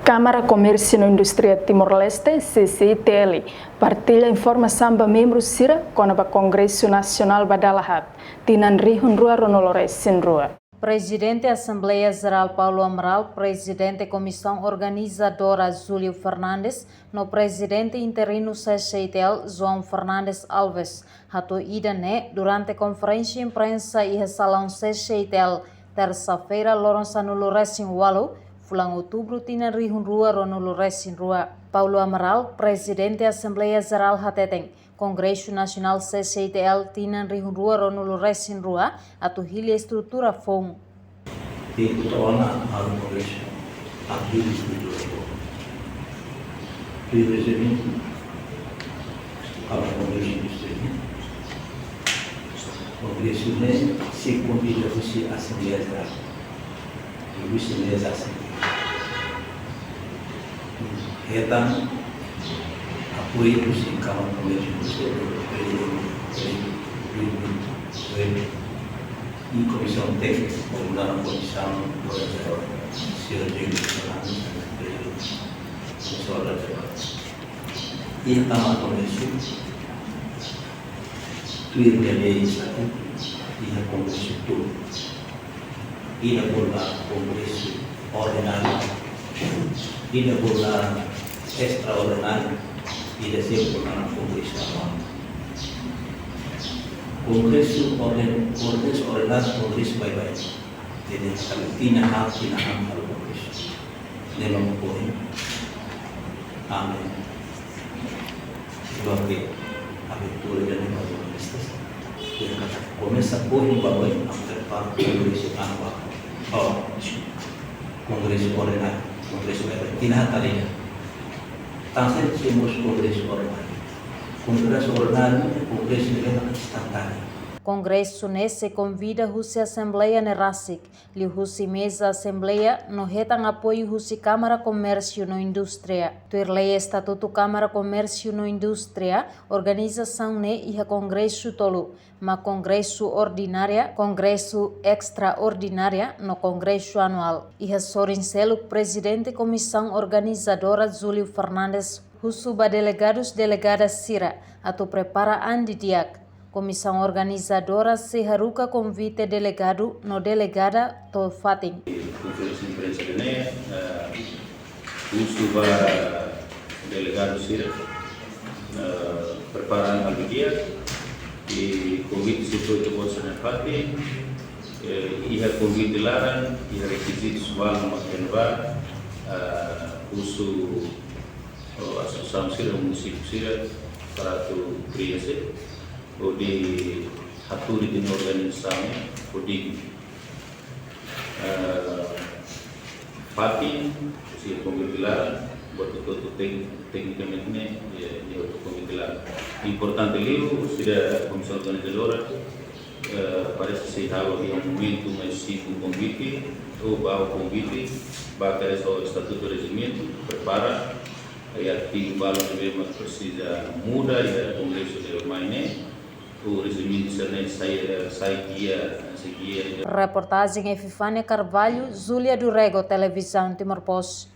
Câmara Comércio e Indústria Timor-Leste, CCTL, partilha informação para membros CIRA com o Congresso Nacional Badalahab, Tinan Rihun Rua Ronolores Sinrua. Presidente da Assembleia Geral Paulo Amaral, Presidente da Comissão Organizadora Júlio Fernandes, no Presidente interino CCTL João Fernandes Alves, Hato Idane, durante a conferência de imprensa e salão CCTL, terça-feira, Lourenço Lores Walu, Fulang outubro, Tinan Rihun Rua Ronolores Rua. Paulo Amaral, Presidente da Assembleia Geral Hateteng, Congresso Nacional CCTL Tinan Rihun Rua Ronolores Rua, atu hilha estrutura FOM. Ona al Congresso, abrir estrutura FOM. Presidente al Congresso Industria. Congresso ne se convida a Assembleia Geral. E o Assembleia Geral. Então, apoio se Câmara Comércio e Comissão Técnica, como na Comissão e Câmara Comércio, tudo é legislativo e a Congresso todo, e a Congresso ordinário, e a extraordinário e da sempre para o Congresso anual. Congresso ordinário, Congresso vai. Jadi kalau tina hal kalau Congresso. Dalam poin. Amin. Sebagai abertura dan informasi. Yang kata começa poin bahwa antara Congresso anual. Oh, Congresso ordinário, Congresso vai. Tina tadi. Tanto temos Congresso ordinário. Congresso ordinário é Congresso de instantâneo. Congresso nesse convida a Assembleia Nerasik, li husi mesa Assembleia no retan apoio husi Câmara Comércio no Indústria. Tuirlei Estatuto Câmara Comércio no Indústria, organização ne e Congresso tolu, ma Congresso ordinária, Congresso extraordinária no Congresso anual. E Sorincelo, Presidente Comissão Organizadora Júlio Fernandes, husuba delegados delegadas CIRA, atu prepara andi diak. Comissão organizadora se haruka convite delegado no delegada to fating. Conferência de imprensa de NEA, usuba delegado CIRA, preparando a dia e convite se foi de bolsa na fating, e a convite laran, e a requisitos valem a renovar, uso a Associação CIRA, o município CIRA, para tu criar-se. O de haturi di organização o de Fati se comitilar buat itu teknikamente ne untuk comitilar importante livro sudah comissão organizadora parece ser algo em momento mais simples convite ou para o convite para o estatuto de regimento prepara e artigo valor mesmo precisa muda e o congresso de Maine. Reportagem Efifânia Carvalho, Júlia do Rego, Televisão Timor-Poste.